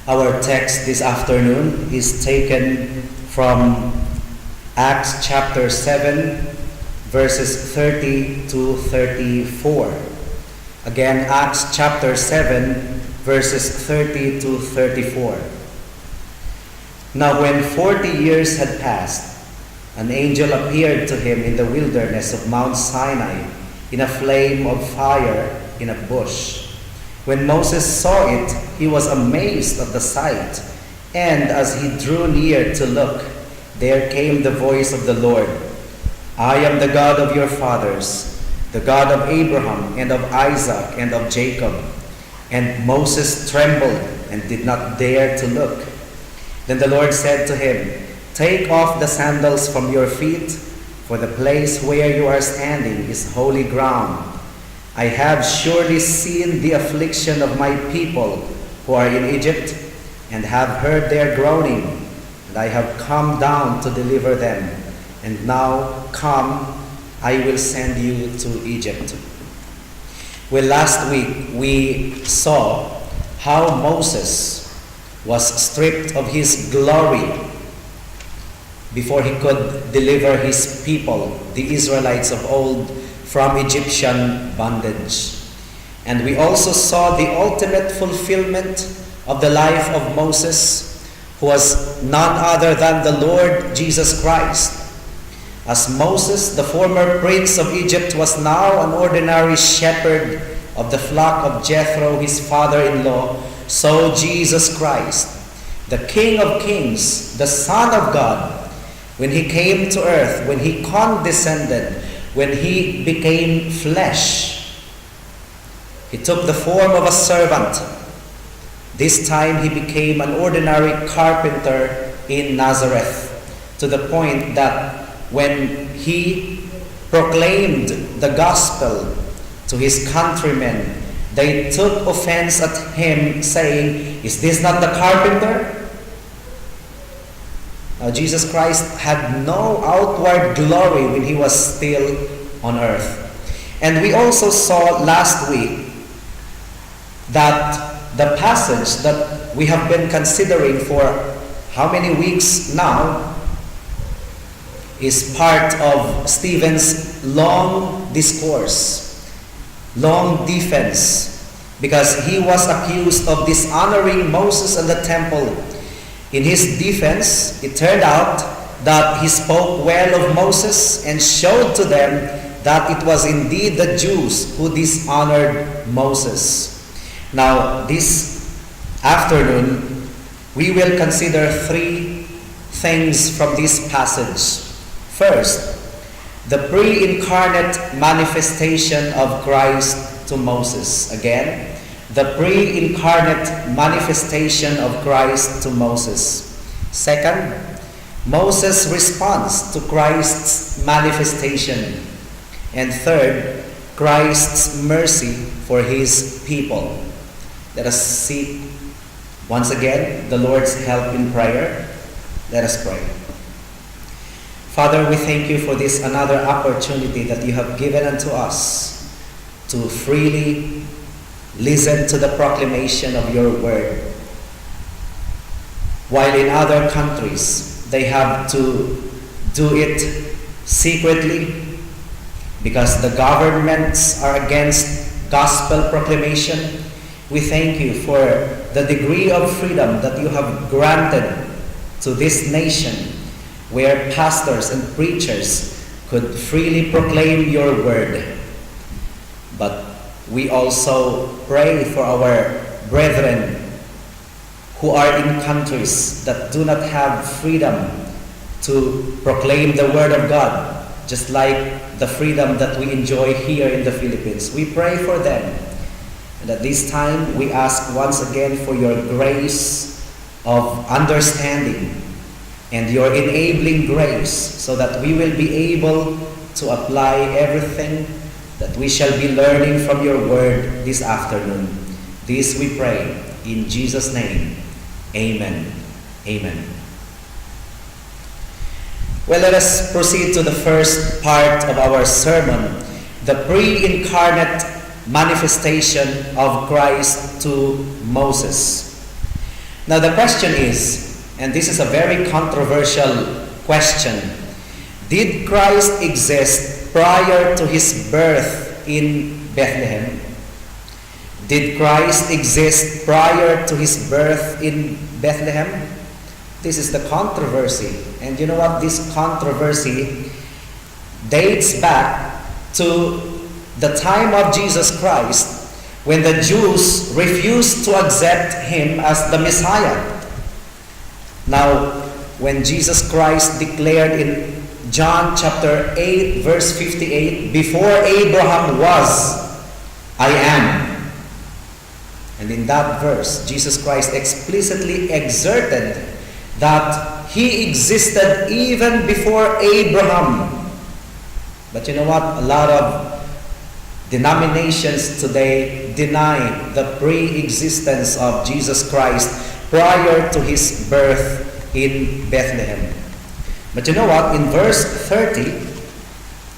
Our text this afternoon is taken from Acts chapter 7, verses 30 to 34. Again, Acts chapter 7, verses 30 to 34. Now when 40 years had passed, an angel appeared to him in the wilderness of Mount Sinai in a flame of fire in a bush. When Moses saw it, he was amazed at the sight, and as he drew near to look, there came the voice of the Lord. I am the God of your fathers, the God of Abraham and of Isaac and of Jacob. And Moses trembled and did not dare to look. Then the Lord said to him, Take off the sandals from your feet, for the place where you are standing is holy ground. I have surely seen the affliction of my people who are in Egypt, and have heard their groaning, and I have come down to deliver them. And now come, I will send you to Egypt. Well, last week we saw how Moses was stripped of his glory before he could deliver his people, the Israelites of old, from Egyptian bondage. And we also saw the ultimate fulfillment of the life of Moses, who was none other than the Lord Jesus Christ. As Moses, the former prince of Egypt, was now an ordinary shepherd of the flock of Jethro, his father-in-law, so Jesus Christ, the King of Kings, the Son of God, when he came to earth, when he condescended, when he became flesh, he took the form of a servant. This time he became an ordinary carpenter in Nazareth, to the point that when he proclaimed the gospel to his countrymen, they took offense at him, saying, Is this not the carpenter? Now, Jesus Christ had no outward glory when he was still on earth. And we also saw last week that the passage that we have been considering for how many weeks now is part of Stephen's long discourse, long defense, because he was accused of dishonoring Moses and the temple. In his defense, it turned out that he spoke well of Moses and showed to them that it was indeed the Jews who dishonored Moses. Now, this afternoon, we will consider three things from this passage. First, the pre-incarnate manifestation of Christ to Moses. Again, the pre-incarnate manifestation of Christ to Moses. Second, Moses' response to Christ's manifestation. And third, Christ's mercy for his people. Let us seek once again the Lord's help in prayer. Let us pray. Father, we thank you for this another opportunity that you have given unto us to freely listen to the proclamation of your word. While in other countries, they have to do it secretly because the governments are against gospel proclamation. We thank you for the degree of freedom that you have granted to this nation, where pastors and preachers could freely proclaim your word. But we also pray for our brethren who are in countries that do not have freedom to proclaim the word of God, just like the freedom that we enjoy here in the Philippines. We pray for them. And at this time, we ask once again for your grace of understanding and your enabling grace, so that we will be able to apply everything that we shall be learning from your word this afternoon. This we pray in Jesus' name. Amen. Amen. Well, let us proceed to the first part of our sermon, the pre-incarnate manifestation of Christ to Moses. Now the question is, and this is a very controversial question, did Christ exist prior to his birth in Bethlehem? Did Christ exist prior to his birth in Bethlehem? This is the controversy. And you know what? This controversy dates back to the time of Jesus Christ, when the Jews refused to accept him as the Messiah. Now, when Jesus Christ declared in John chapter 8, verse 58, "Before Abraham was, I am." And in that verse, Jesus Christ explicitly exerted that he existed even before Abraham. But you know what? A lot of denominations today deny the pre-existence of Jesus Christ prior to his birth in Bethlehem. But you know what? In verse 30,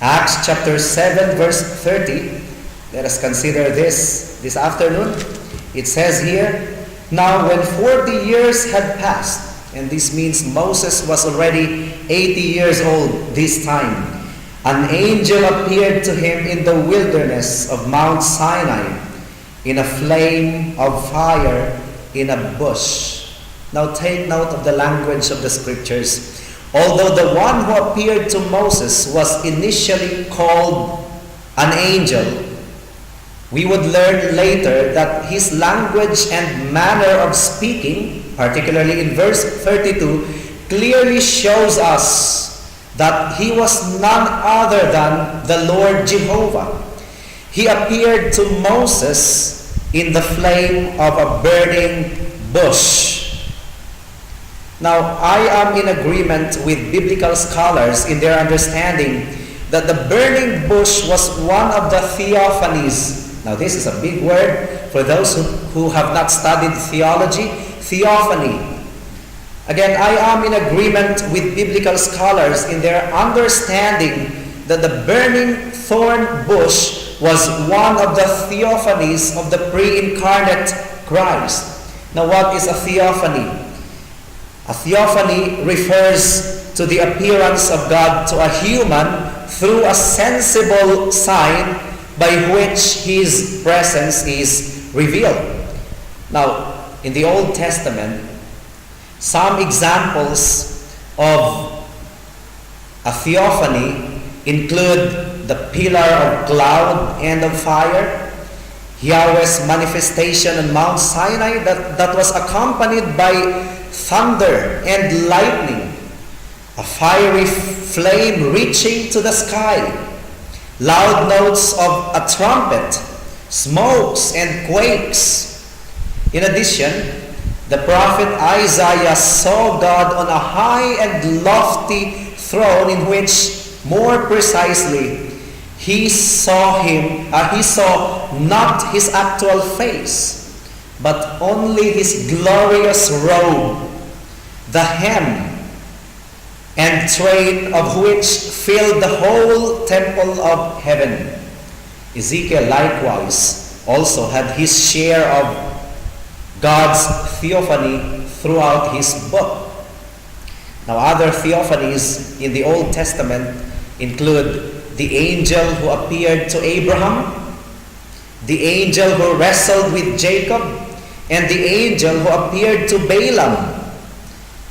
Acts chapter 7, verse 30, let us consider this afternoon. It says here, "Now when 40 years had passed," and this means Moses was already 80 years old this time, "an angel appeared to him in the wilderness of Mount Sinai in a flame of fire in a bush." Now take note of the language of the scriptures. Although the one who appeared to Moses was initially called an angel, we would learn later that his language and manner of speaking, particularly in verse 32, clearly shows us that he was none other than the Lord Jehovah. He appeared to Moses in the flame of a burning bush. Now, I am in agreement with biblical scholars in their understanding that the burning bush was one of the theophanies. Now, this is a big word for those who have not studied theology. Theophany. Again, I am in agreement with biblical scholars in their understanding that the burning thorn bush was one of the theophanies of the pre-incarnate Christ. Now, what is a theophany? A theophany refers to the appearance of God to a human through a sensible sign by which his presence is revealed. Now, in the Old Testament, some examples of a theophany include the pillar of cloud and of fire, Yahweh's manifestation on Mount Sinai that was accompanied by thunder and lightning, a fiery flame reaching to the sky, loud notes of a trumpet, smokes and quakes. In addition, the prophet Isaiah saw God on a high and lofty throne in which, more precisely, he saw not his actual face, but only his glorious robe, the hem and train of which filled the whole temple of heaven. Ezekiel likewise also had his share of God's theophany throughout his book. Now, other theophanies in the Old Testament include the angel who appeared to Abraham, the angel who wrestled with Jacob, and the angel who appeared to Balaam,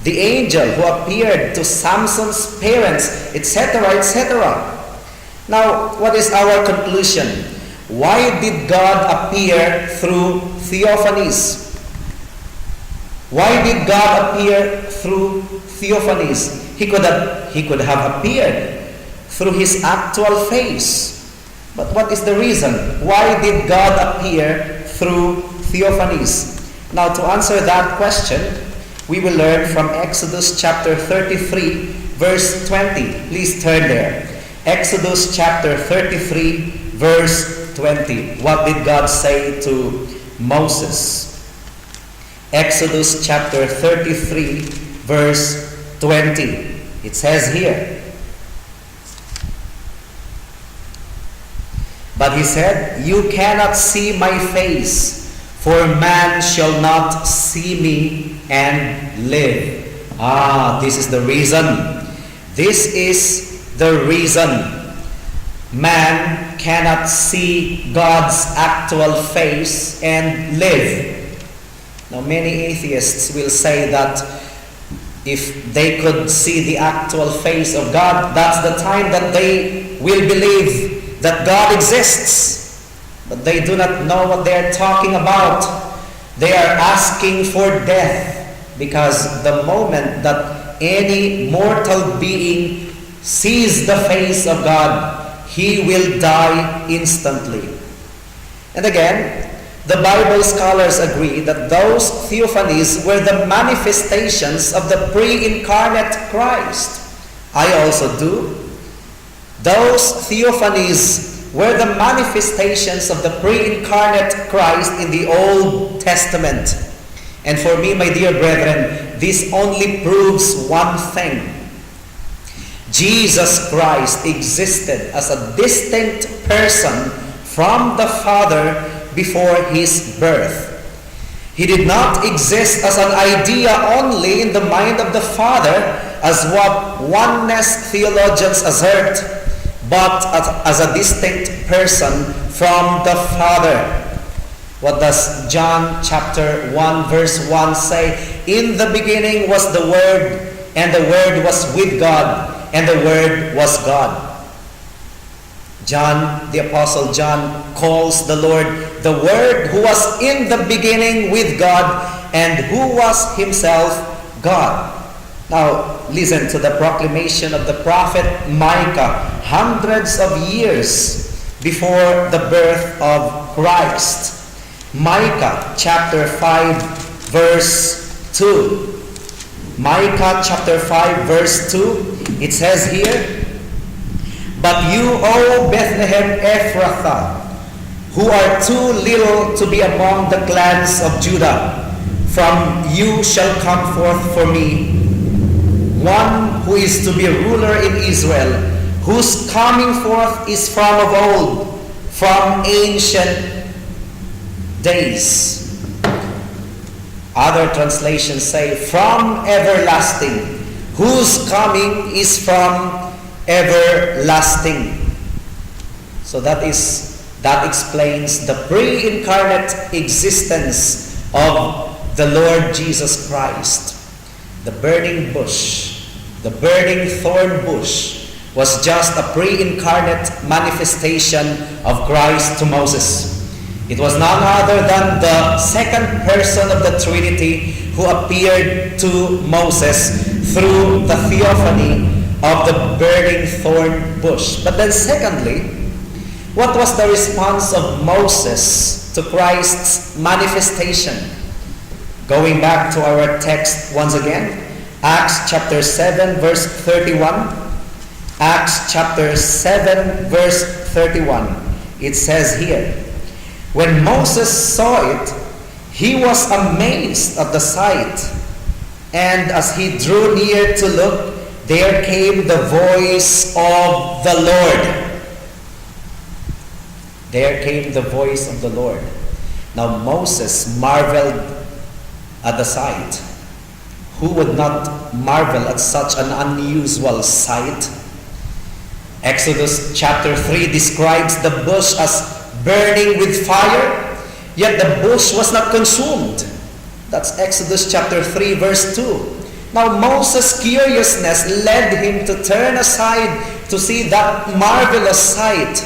the angel who appeared to Samson's parents, etc., etc. Now, what is our conclusion? Why did God appear through theophanies? Why did God appear through theophanies? He could have appeared through his actual face. But what is the reason? Why did God appear through theophanies? Now, to answer that question, we will learn from Exodus chapter 33, verse 20. Please turn there. Exodus chapter 33, verse 20. What did God say to Moses? Exodus chapter 33, verse 20. It says here, "But he said, 'You cannot see my face, For man shall not see me and live. This is the reason. This is the reason man cannot see God's actual face and live. Now, many atheists will say that if they could see the actual face of God, that's the time that they will believe that God exists. But they do not know what they are talking about. They are asking for death, because the moment that any mortal being sees the face of God, he will die instantly. And again, the Bible scholars agree that those theophanies were the manifestations of the pre-incarnate Christ. I also do. Those theophanies were the manifestations of the pre-incarnate Christ in the Old Testament. And for me, my dear brethren, this only proves one thing. Jesus Christ existed as a distinct person from the Father before his birth. He did not exist as an idea only in the mind of the Father, as what oneness theologians assert, but as a distinct person from the Father. What does John chapter 1 verse 1 say? In the beginning was the Word, and the Word was with God, and the Word was God. John, the Apostle John, calls the Lord the Word who was in the beginning with God, and who was himself God. Now, listen to the proclamation of the prophet Micah, hundreds of years before the birth of Christ. Micah chapter 5 verse 2. Micah chapter 5 verse 2, it says here, "But you, O Bethlehem Ephrathah, who are too little to be among the clans of Judah, from you shall come forth for me one who is to be ruler in Israel, whose coming forth is from of old, from ancient days." Other translations say, "From everlasting, whose coming is from everlasting." So that explains the pre-incarnate existence of the Lord Jesus Christ. The burning bush, the burning thorn bush, was just a pre-incarnate manifestation of Christ to Moses. It was none other than the second person of the Trinity who appeared to Moses through the theophany of the burning thorn bush. But then secondly, what was the response of Moses to Christ's manifestation? Going back to our text once again, Acts chapter 7 verse 31. Acts chapter 7 verse 31. It says here, "When Moses saw it, he was amazed at the sight. And as he drew near to look, there came the voice of the Lord." There came the voice of the Lord. Now Moses marveled at the sight. Who would not marvel at such an unusual sight? Exodus chapter 3 describes the bush as burning with fire, yet the bush was not consumed. That's Exodus chapter 3 verse 2. Now Moses' curiousness led him to turn aside to see that marvelous sight.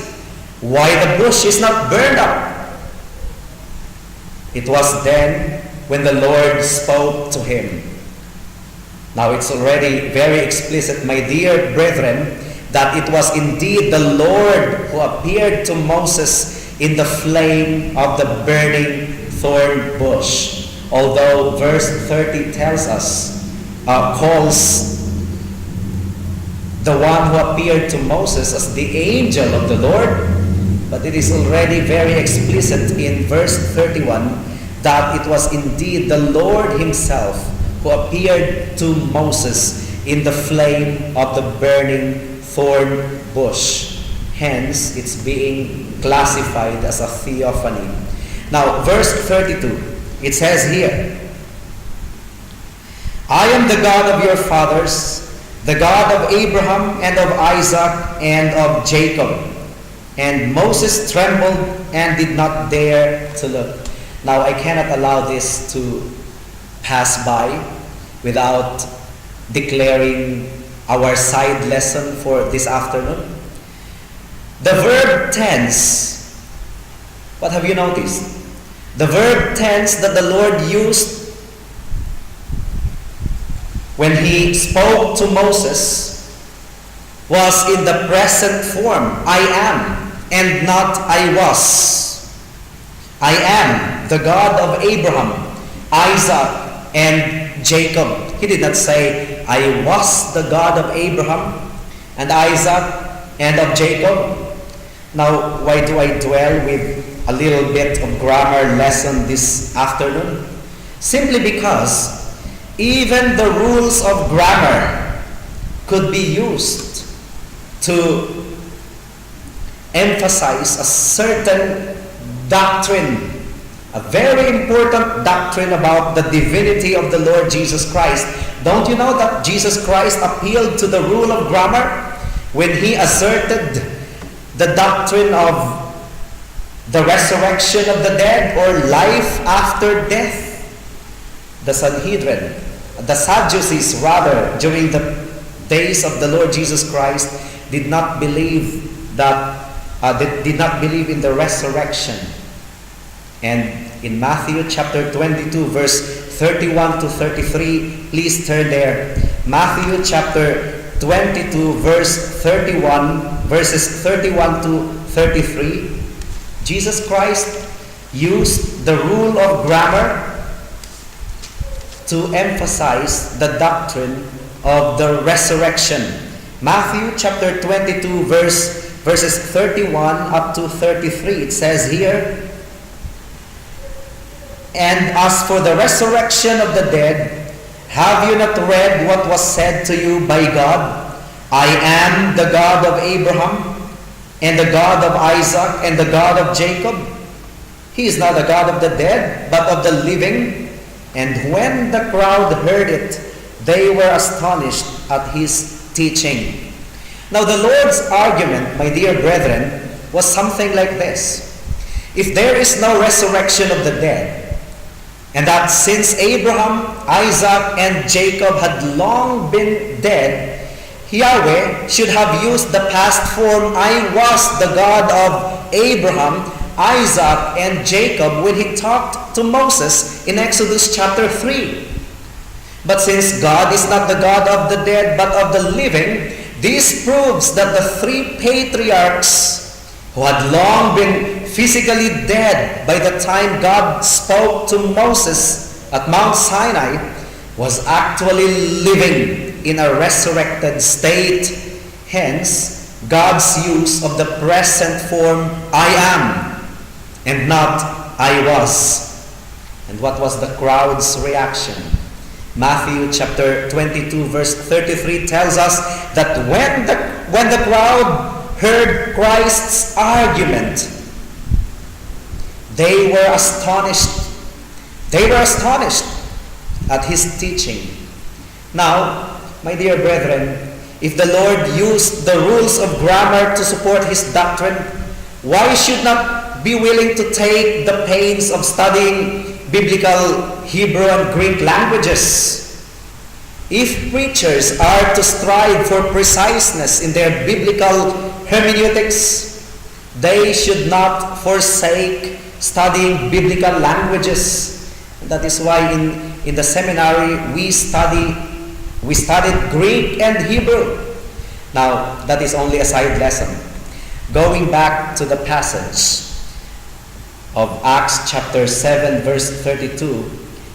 Why the bush is not burned up? It was then when the Lord spoke to him. Now it's already very explicit, my dear brethren, that it was indeed the Lord who appeared to Moses in the flame of the burning thorn bush. Although verse 30 tells us, calls the one who appeared to Moses as the angel of the Lord, but it is already very explicit in verse 31 that it was indeed the Lord himself who appeared to Moses in the flame of the burning thorn bush. Hence, it's being classified as a theophany. Now, verse 32, it says here, I am the God of your fathers, the God of Abraham and of Isaac and of Jacob. And Moses trembled and did not dare to look. Now, I cannot allow this to pass by without declaring our side lesson for this afternoon. The verb tense, what have you noticed? The verb tense that the Lord used when He spoke to Moses was in the present form. I am, and not I was. I am the God of Abraham, Isaac, and Jacob. He did not say, I was the God of Abraham, and Isaac, and of Jacob. Now, why do I dwell with a little bit of grammar lesson this afternoon? Simply because even the rules of grammar could be used to emphasize a certain doctrine, a very important doctrine about the divinity of the Lord Jesus Christ. Don't you know that Jesus Christ appealed to the rule of grammar when He asserted the doctrine of the resurrection of the dead, or life after death? The Sanhedrin, the Sadducees rather, during the days of the Lord Jesus Christ, did not believe they did not believe in the resurrection. And in Matthew chapter 22, verse 31 to 33, please turn there. Matthew chapter 22, verses 31 to 33. Jesus Christ used the rule of grammar to emphasize the doctrine of the resurrection. Matthew chapter 22, verses 31 up to 33, it says here, and as for the resurrection of the dead, have you not read what was said to you by God? I am the God of Abraham, and the God of Isaac, and the God of Jacob. He is not the God of the dead, but of the living. And when the crowd heard it, they were astonished at His teaching. Now, the Lord's argument, my dear brethren, was something like this. If there is no resurrection of the dead, and that since Abraham, Isaac, and Jacob had long been dead, Yahweh should have used the past form, I was the God of Abraham, Isaac, and Jacob, when He talked to Moses in Exodus chapter 3. But since God is not the God of the dead, but of the living, this proves that the three patriarchs who had long been physically dead by the time God spoke to Moses at Mount Sinai was actually living in a resurrected state. Hence, God's use of the present form, I am, and not I was. And what was the crowd's reaction? Matthew chapter 22, verse 33 tells us that when the crowd heard Christ's argument, they were astonished. They were astonished at His teaching. Now, my dear brethren, if the Lord used the rules of grammar to support His doctrine, why should not be willing to take the pains of studying biblical Hebrew and Greek languages? If preachers are to strive for preciseness in their biblical hermeneutics, they should not forsake studying biblical languages. And that is why in the seminary we studied Greek and Hebrew. Now, that is only a side lesson. Going back to the passage of Acts chapter 7, verse 32,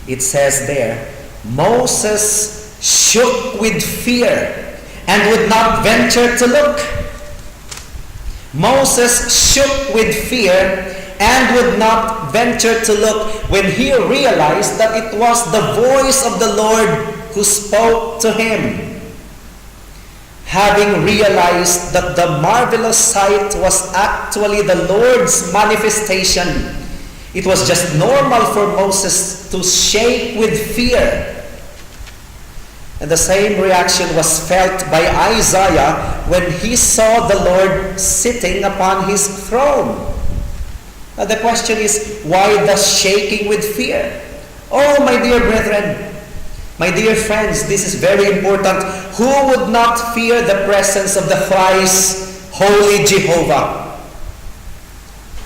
it says there, Moses shook with fear and would not venture to look. Moses shook with fear and would not venture to look when he realized that it was the voice of the Lord who spoke to him. Having realized that the marvelous sight was actually the Lord's manifestation, It was just normal for Moses to shake with fear. And the same reaction was felt by Isaiah when he saw the Lord sitting upon his throne. Now the question is, why the shaking with fear? Oh, my dear brethren, my dear friends, this is very important. Who would not fear the presence of the thrice holy Jehovah?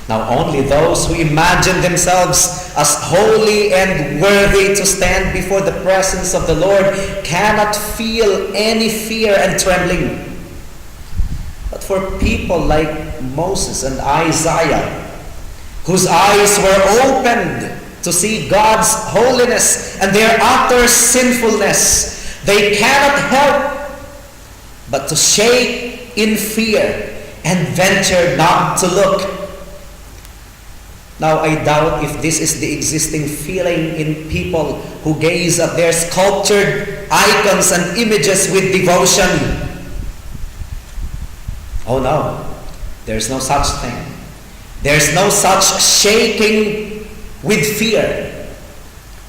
Now only those who imagine themselves as holy and worthy to stand before the presence of the Lord cannot feel any fear and trembling. But for people like Moses and Isaiah, whose eyes were opened to see God's holiness and their utter sinfulness, they cannot help but to shake in fear and venture not to look. Now, I doubt if this is the existing feeling in people who gaze at their sculptured icons and images with devotion. Oh no, there's no such thing. There's no such shaking with fear.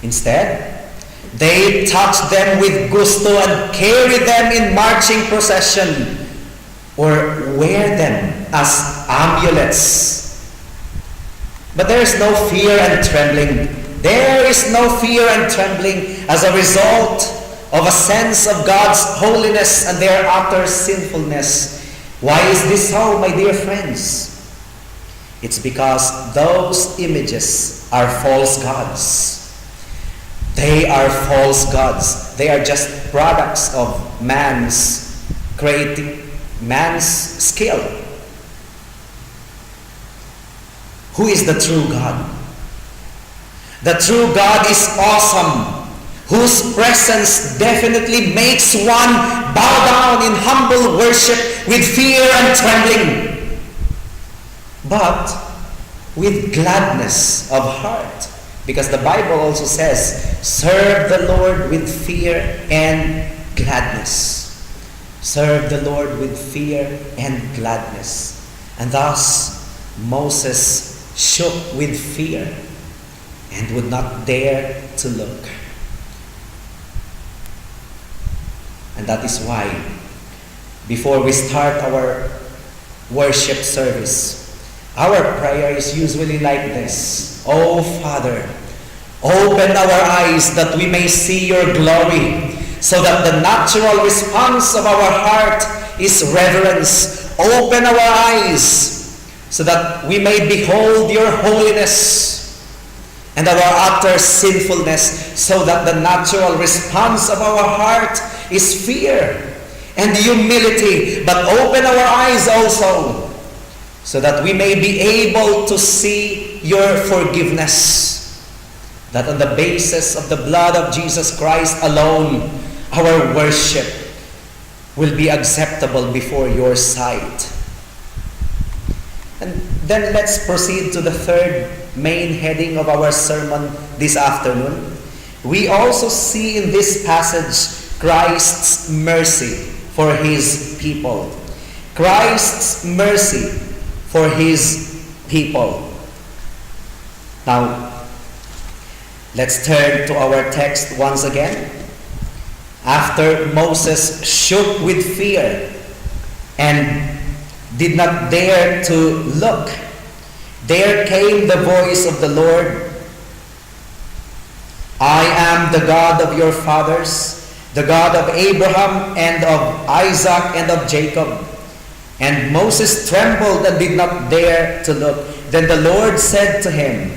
Instead, they touch them with gusto and carry them in marching procession or wear them as amulets. But there is no fear and trembling. There is no fear and trembling as a result of a sense of God's holiness and their utter sinfulness. Why is this so, my dear friends? It's because those images are false gods. They are false gods. They are just products of man's skill. Who is the true God? The true God is awesome, whose presence definitely makes one bow down in humble worship with fear and trembling, but with gladness of heart. Because the Bible also says, serve the Lord with fear and gladness. Serve the Lord with fear and gladness. And thus, Moses shook with fear and would not dare to look. And that is why, before we start our worship service, our prayer is usually like this: Oh Father, open our eyes that we may see your glory, so that the natural response of our heart is reverence. Open our eyes so that we may behold your holiness and our utter sinfulness, so that the natural response of our heart is fear and humility. But open our eyes also, so that we may be able to see your forgiveness, that on the basis of the blood of Jesus Christ alone, our worship will be acceptable before your sight. And then let's proceed to the third main heading of our sermon this afternoon. We also see in this passage Christ's mercy for his people. Christ's mercy for his people. Now, let's turn to our text once again. After Moses shook with fear and did not dare to look, there came the voice of the Lord. I am the God of your fathers, the God of Abraham and of Isaac and of Jacob. And Moses trembled and did not dare to look. Then the Lord said to him,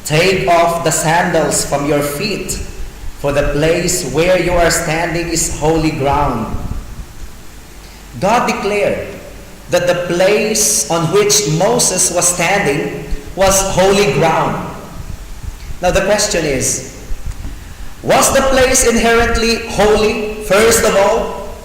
take off the sandals from your feet, for the place where you are standing is holy ground. God declared that the place on which Moses was standing was holy ground. Now the question is, was the place inherently holy, first of all?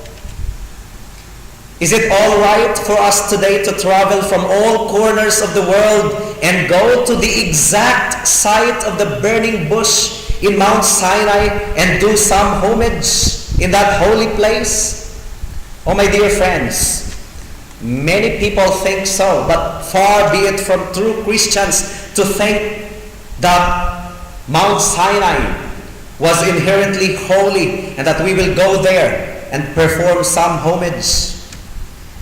Is it all right for us today to travel from all corners of the world and go to the exact site of the burning bush in Mount Sinai and do some homage in that holy place? Oh, my dear friends, many people think so, but far be it from true Christians to think that Mount Sinai was inherently holy and that we will go there and perform some homage.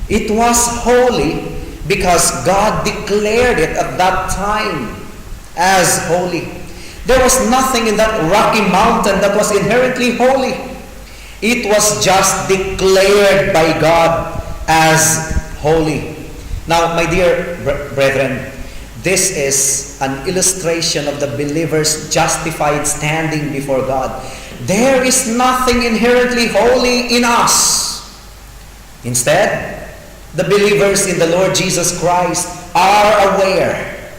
It was holy because God declared it at that time as holy. There was nothing in that rocky mountain that was inherently holy. It was just declared by God as holy. Now, my dear brethren, this is an illustration of the believer's justified standing before God. There is nothing inherently holy in us. Instead, the believers in the Lord Jesus Christ are aware,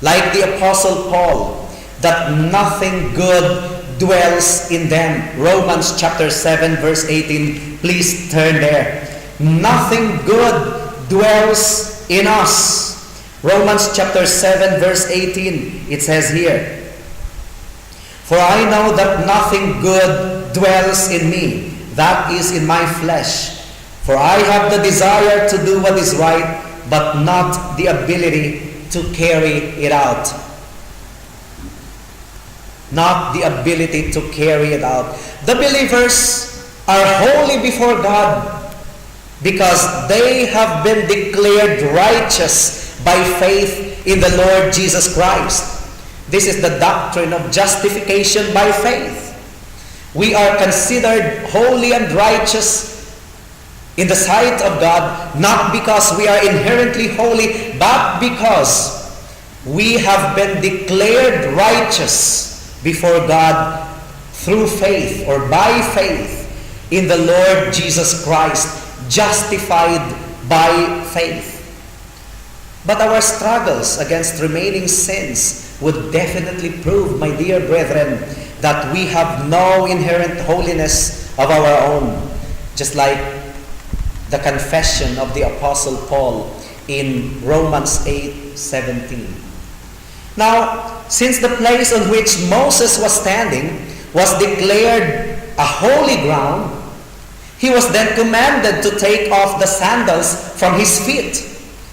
like the Apostle Paul, that nothing good dwells in them. Romans chapter 7 verse 18. Please turn there. Nothing good dwells in us. Romans chapter 7 verse 18. It says here, "For I know that nothing good dwells in me, that is in my flesh. For I have the desire to do what is right, but not the ability to carry it out." Not the ability to carry it out. The believers are holy before God because they have been declared righteous by faith in the Lord Jesus Christ. This is the doctrine of justification by faith. We are considered holy and righteous in the sight of God, not because we are inherently holy, but because we have been declared righteous before God through faith or by faith in the Lord Jesus Christ, justified by faith. But our struggles against remaining sins would definitely prove, my dear brethren, that we have no inherent holiness of our own, just like the confession of the Apostle Paul in Romans 8:17. Now, since the place on which Moses was standing was declared a holy ground, he was then commanded to take off the sandals from his feet.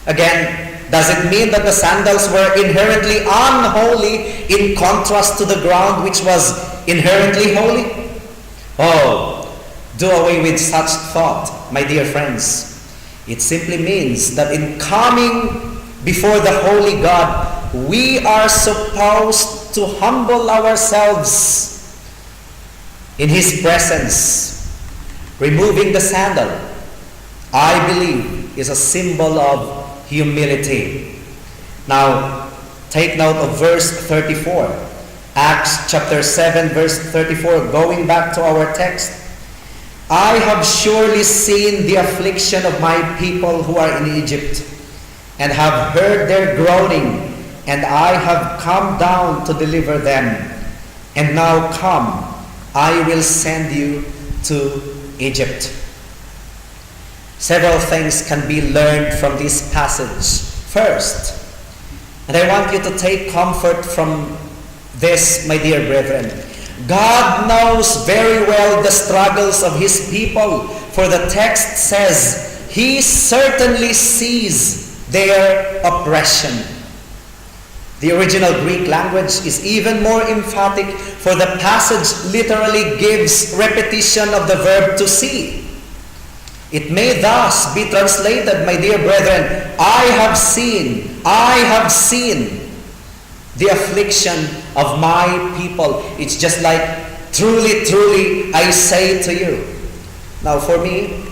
Again, does it mean that the sandals were inherently unholy in contrast to the ground which was inherently holy? Oh, do away with such thought, my dear friends. It simply means that in coming before the holy God, we are supposed to humble ourselves in His presence. Removing the sandal, I believe, is a symbol of humility. Now, take note of verse 34. Acts chapter 7 verse 34, going back to our text. "I have surely seen the affliction of my people who are in Egypt, and have heard their groaning, and I have come down to deliver them. And now come, I will send you to Egypt." Several things can be learned from this passage. First, and I want you to take comfort from this, my dear brethren, God knows very well the struggles of His people, for the text says He certainly sees their oppression. The original Greek language is even more emphatic, for the passage literally gives repetition of the verb to see. It may thus be translated, my dear brethren, I have seen the affliction of my people. It's just like, truly, truly, I say to you. Now for me,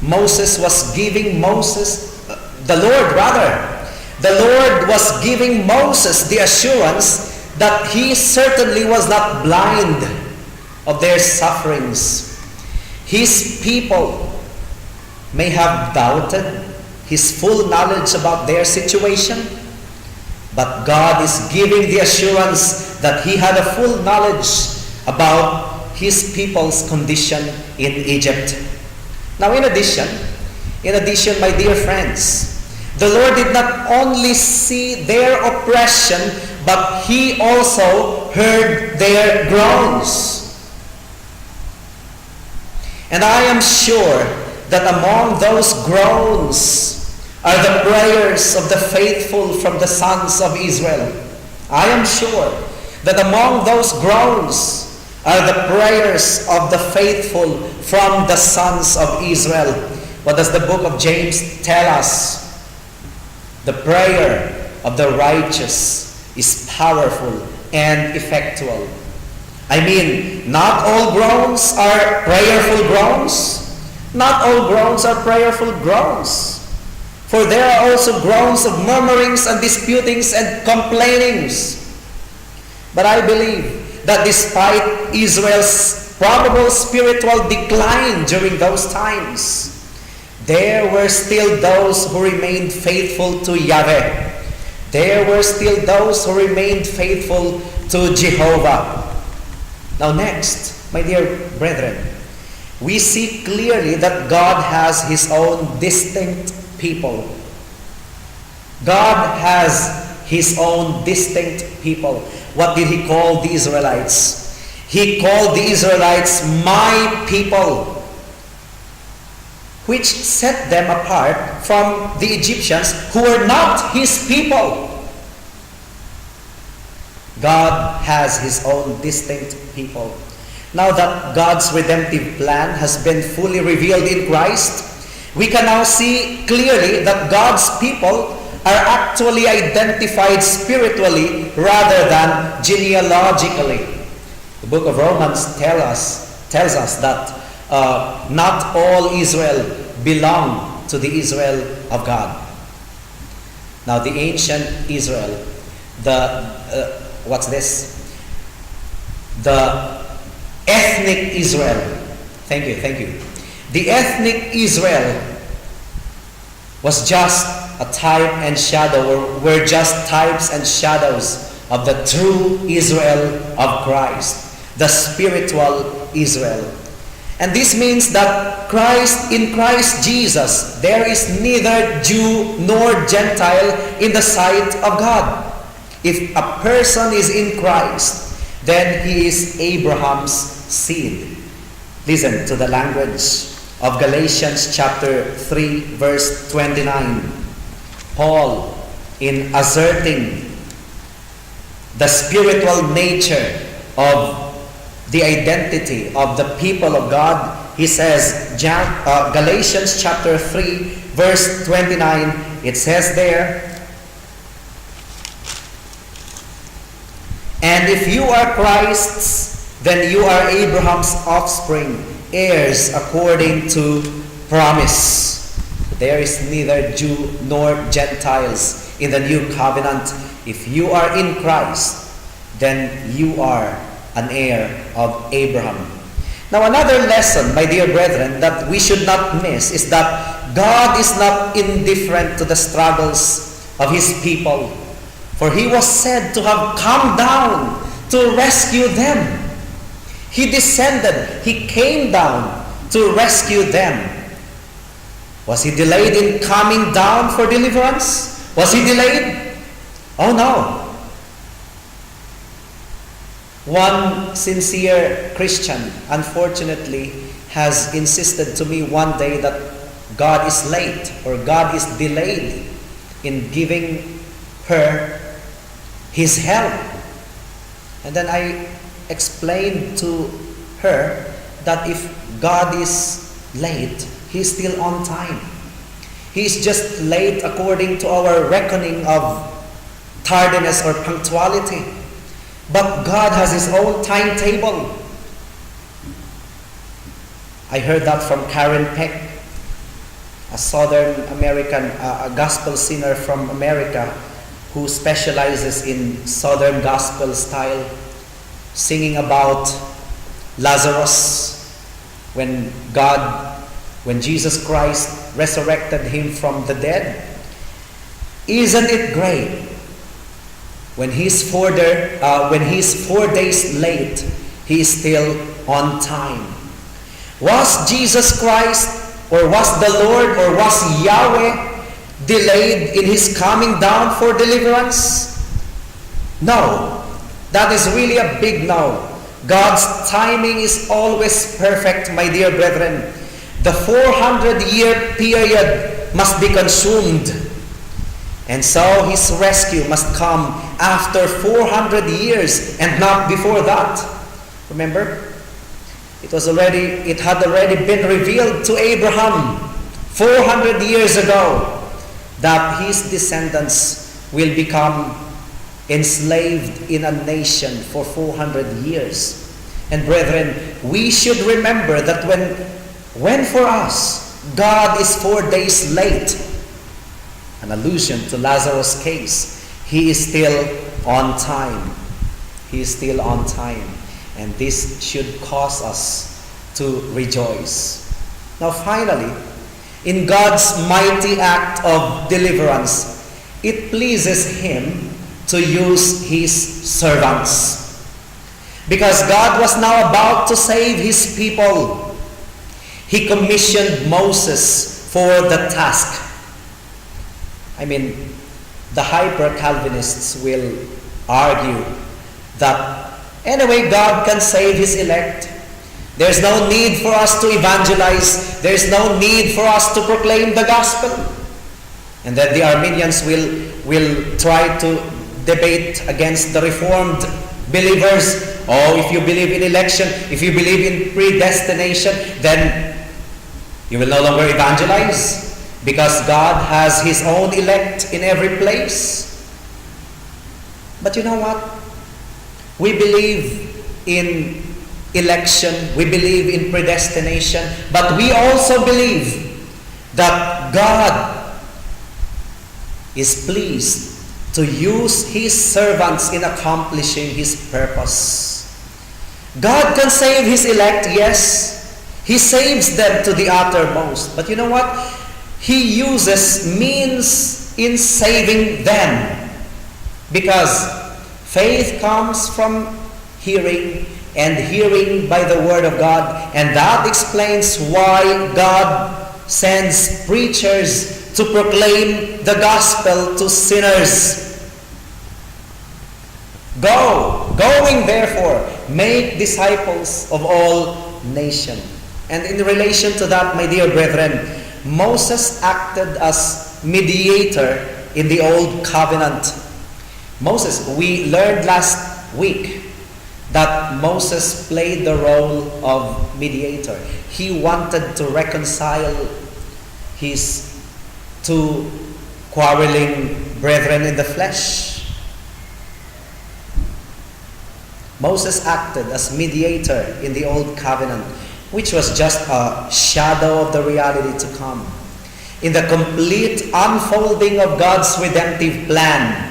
the Lord was giving Moses the assurance that he certainly was not blind of their sufferings. His people may have doubted His full knowledge about their situation, but God is giving the assurance that He had a full knowledge about His people's condition in Egypt. Now in addition, my dear friends, the Lord did not only see their oppression, but He also heard their groans. And I am sure that among those groans are the prayers of the faithful from the sons of Israel. I am sure that among those groans are the prayers of the faithful from the sons of Israel. What does the book of James tell us? The prayer of the righteous is powerful and effectual. I mean, not all groans are prayerful groans. Not all groans are prayerful groans. For there are also groans of murmurings and disputings and complainings. But I believe that despite Israel's probable spiritual decline during those times, there were still those who remained faithful to Yahweh. There were still those who remained faithful to Jehovah. Now next, my dear brethren, we see clearly that God has His own distinct people. God has His own distinct people. What did He call the Israelites? He called the Israelites my people, which set them apart from the Egyptians who were not His people. God has His own distinct people. Now that God's redemptive plan has been fully revealed in Christ, we can now see clearly that God's people are actually identified spiritually rather than genealogically. The book of Romans tells us that not all Israel belong to the Israel of God. Now the ancient Israel, what's this? The ethnic Israel. Thank you. The ethnic Israel was just a type and shadow, or were just types and shadows of the true Israel of Christ, the spiritual Israel. And this means that in Christ Jesus, there is neither Jew nor Gentile in the sight of God. If a person is in Christ, then he is Abraham's seed. Listen to the language of Galatians chapter 3 verse 29. Paul, in asserting the spiritual nature of the identity of the people of God, he says, Galatians chapter 3 verse 29, it says there, "And if you are Christ's, then you are Abraham's offspring, heirs according to promise." There is neither Jew nor Gentiles in the new covenant. If you are in Christ, then you are an heir of Abraham. Now another lesson, my dear brethren, that we should not miss is that God is not indifferent to the struggles of His people. For He was said to have come down to rescue them. He descended, He came down to rescue them. Was He delayed in coming down for deliverance? Was He delayed? Oh no. One sincere Christian, unfortunately, has insisted to me one day that God is late or God is delayed in giving her His help. And then I explained to her that if God is late, He is still on time. He is just late according to our reckoning of tardiness or punctuality. But God has His own timetable. I heard that from Karen Peck, a Southern American, a gospel singer from America who specializes in Southern gospel style, singing about Lazarus when Jesus Christ resurrected him from the dead. Isn't it great? When he's 4 days late, he is still on time. Was Jesus Christ, or was the Lord, or was Yahweh delayed in His coming down for deliverance? No. That is really a big no. God's timing is always perfect, my dear brethren. The 400-year period must be consumed. And so His rescue must come after 400 years and not before that. Remember? It had already been revealed to Abraham 400 years ago that his descendants will become enslaved in a nation for 400 years. And brethren, we should remember that when for us, God is 4 days late, an allusion to Lazarus' case, He is still on time. He is still on time. And this should cause us to rejoice. Now finally, in God's mighty act of deliverance, it pleases Him to use His servants. Because God was now about to save His people, He commissioned Moses for the task. The hyper-Calvinists will argue that anyway, God can save His elect. There's no need for us to evangelize. There's no need for us to proclaim the gospel. And then the Arminians will try to debate against the Reformed believers. Oh, if you believe in election, if you believe in predestination, then you will no longer evangelize because God has His own elect in every place. But you know what? We believe in election, we believe in predestination, but we also believe that God is pleased to use His servants in accomplishing His purpose. God can save His elect, yes. He saves them to the uttermost. But you know what? He uses means in saving them. Because faith comes from hearing, and hearing by the Word of God. And that explains why God sends preachers to proclaim the gospel to sinners. Going therefore, make disciples of all nations. And in relation to that, my dear brethren, Moses acted as mediator in the Old Covenant. We learned last week that Moses played the role of mediator. He wanted to reconcile his two quarreling brethren in the flesh. Moses acted as mediator in the Old Covenant, which was just a shadow of the reality to come. In the complete unfolding of God's redemptive plan,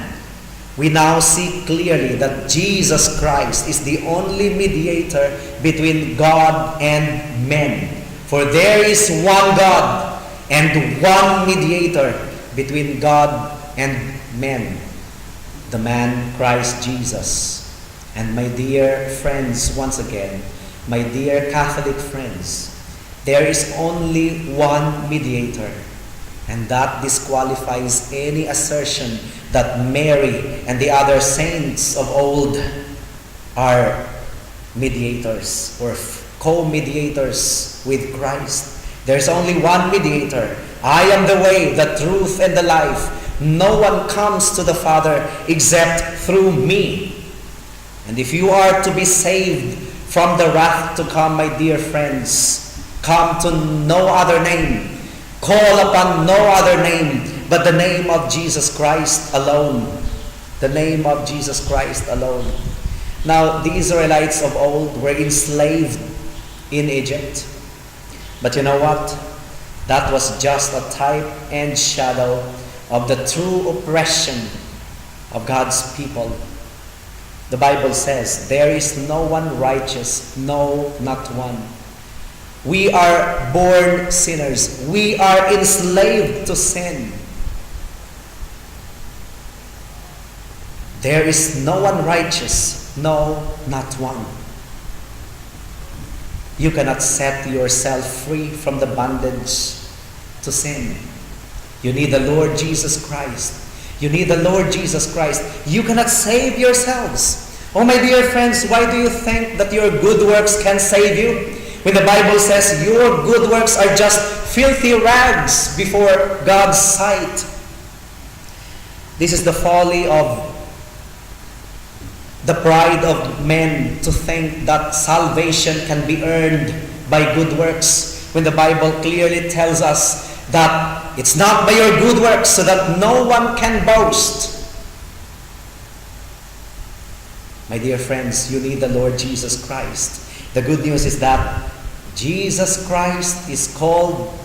we now see clearly that Jesus Christ is the only mediator between God and men. For there is one God and one mediator between God and men, the man Christ Jesus. And my dear friends, once again, my dear Catholic friends, there is only one mediator, and that disqualifies any assertion that Mary and the other saints of old are mediators or co-mediators with Christ. There's only one mediator. I am the way, the truth, and the life. No one comes to the Father except through me. And if you are to be saved from the wrath to come, my dear friends, come to no other name, call upon no other name but the name of Jesus Christ alone. The name of Jesus Christ alone. Now, the Israelites of old were enslaved in Egypt. But you know what? That was just a type and shadow of the true oppression of God's people. The Bible says, there is no one righteous, no, not one. We are born sinners. We are enslaved to sin. There is no one righteous, no, not one. You cannot set yourself free from the bondage to sin. You need the Lord Jesus Christ. You need the Lord Jesus Christ. You cannot save yourselves. Oh, my dear friends, why do you think that your good works can save you? When the Bible says your good works are just filthy rags before God's sight. This is the folly of the pride of men to think that salvation can be earned by good works, when the Bible clearly tells us that it's not by your good works, so that no one can boast. My dear friends, you need the Lord Jesus Christ. The good news is that Jesus Christ is called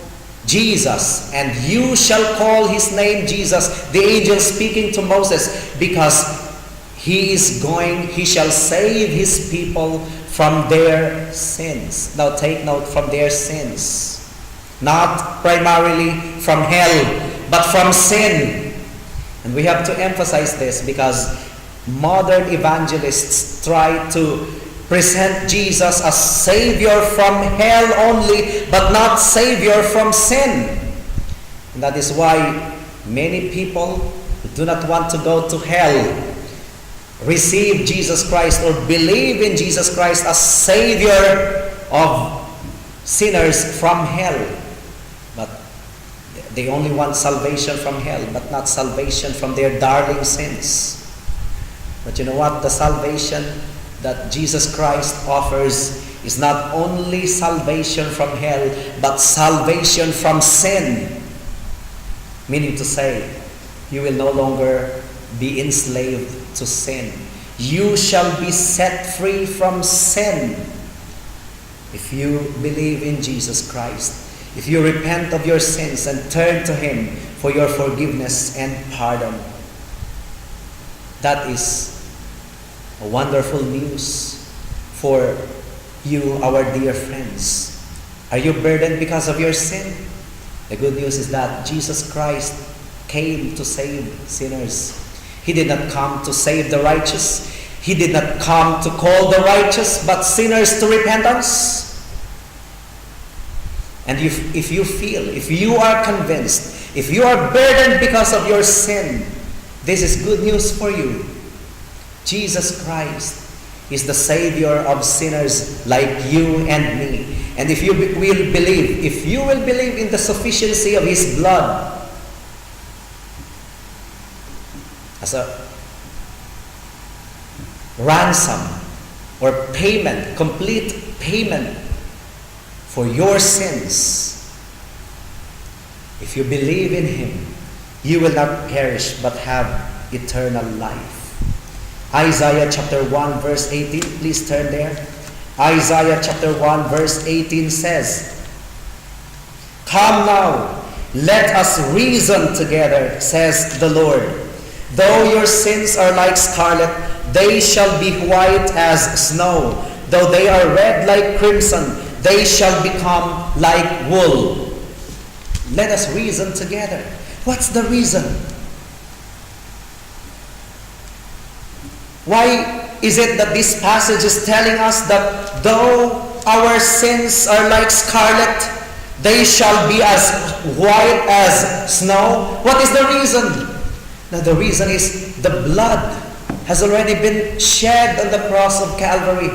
Jesus, and you shall call his name Jesus, the angel speaking to Moses, because he shall save his people from their sins. Now take note, from their sins. Not primarily from hell, but from sin. And we have to emphasize this because modern evangelists try to present Jesus as Savior from hell only, but not Savior from sin. And that is why many people who do not want to go to hell receive Jesus Christ or believe in Jesus Christ as Savior of sinners from hell. But they only want salvation from hell, but not salvation from their darling sins. But you know what? The salvation that Jesus Christ offers is not only salvation from hell, but salvation from sin. Meaning to say, you will no longer be enslaved to sin. You shall be set free from sin if you believe in Jesus Christ. If you repent of your sins and turn to him for your forgiveness and pardon. That is a wonderful news for you, our dear friends. Are you burdened because of your sin? The good news is that Jesus Christ came to save sinners. He did not come to save the righteous. He did not come to call the righteous, but sinners to repentance. And if you are convinced, if you are burdened because of your sin, this is good news for you. Jesus Christ is the Savior of sinners like you and me. And if you will believe in the sufficiency of his blood as a ransom or payment, complete payment for your sins, if you believe in him, you will not perish but have eternal life. Isaiah chapter 1 verse 18, please turn there. Isaiah chapter 1 verse 18 says, "Come now, let us reason together, says the Lord. Though your sins are like scarlet, they shall be white as snow. Though they are red like crimson, they shall become like wool." Let us reason together. What's the reason? Why is it that this passage is telling us that though our sins are like scarlet, they shall be as white as snow? What is the reason? Now the reason is the blood has already been shed on the cross of Calvary.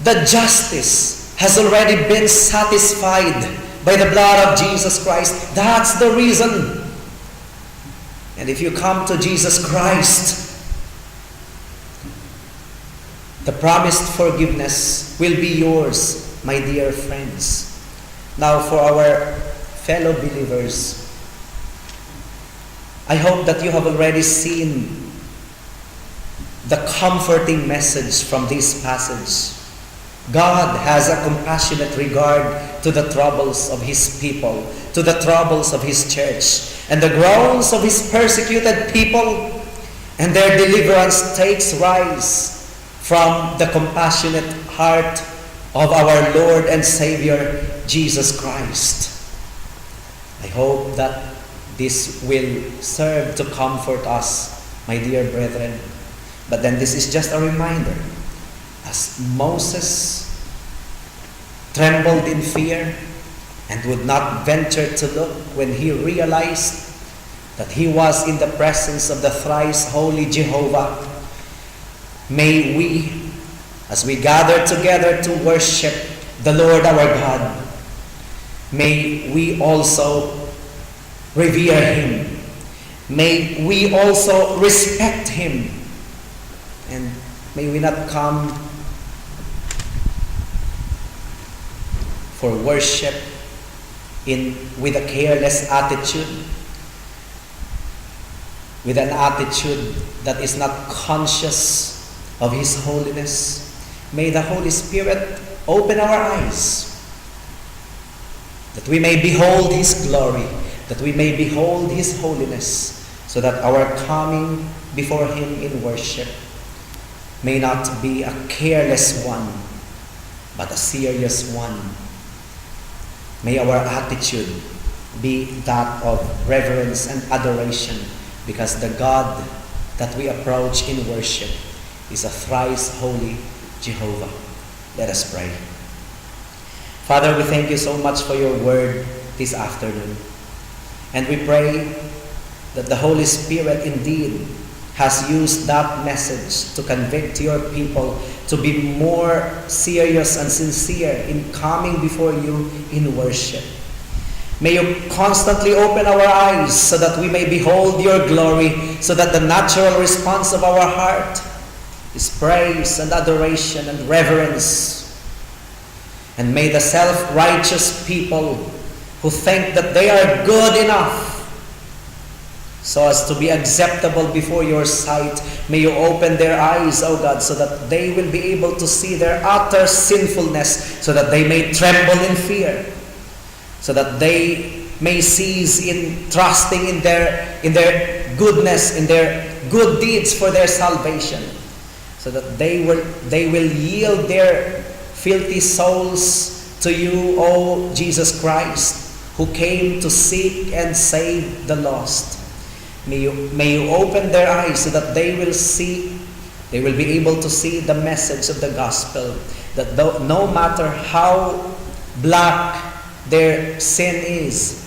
The justice has already been satisfied by the blood of Jesus Christ. That's the reason. And if you come to Jesus Christ, the promised forgiveness will be yours, my dear friends. Now for our fellow believers, I hope that you have already seen the comforting message from this passage. God has a compassionate regard to the troubles of his people, to the troubles of his church, and the groans of his persecuted people, and their deliverance takes rise from the compassionate heart of our Lord and Savior, Jesus Christ. I hope that this will serve to comfort us, my dear brethren. But then this is just a reminder. As Moses trembled in fear and would not venture to look when he realized that he was in the presence of the thrice holy Jehovah, may we, as we gather together to worship the Lord our God, may we also revere him. May we also respect him. And may we not come for worship with a careless attitude, with an attitude that is not conscious of His holiness. May the Holy Spirit open our eyes, that we may behold His glory, that we may behold His holiness, so that our coming before Him in worship may not be a careless one, but a serious one. May our attitude be that of reverence and adoration, because the God that we approach in worship is a thrice holy Jehovah. Let us pray. Father, we thank you so much for your word this afternoon. And we pray that the Holy Spirit indeed has used that message to convict your people to be more serious and sincere in coming before you in worship. May you constantly open our eyes so that we may behold your glory, so that the natural response of our heart is praise and adoration and reverence. And may the self-righteous people who think that they are good enough so as to be acceptable before your sight, may you open their eyes, O God, so that they will be able to see their utter sinfulness, so that they may tremble in fear, so that they may cease in trusting in their goodness, in their good deeds for their salvation, so that they will yield their filthy souls to you, O Jesus Christ, who came to seek and save the lost. May you open their eyes so that they will be able to see the message of the gospel, that no matter how black their sin is,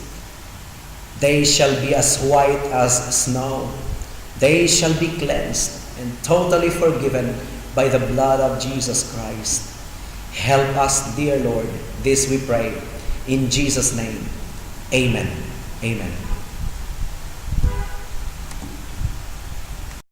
they shall be as white as snow. They shall be cleansed and totally forgiven by the blood of Jesus Christ. Help us, dear Lord. This we pray in Jesus' name. Amen. Amen.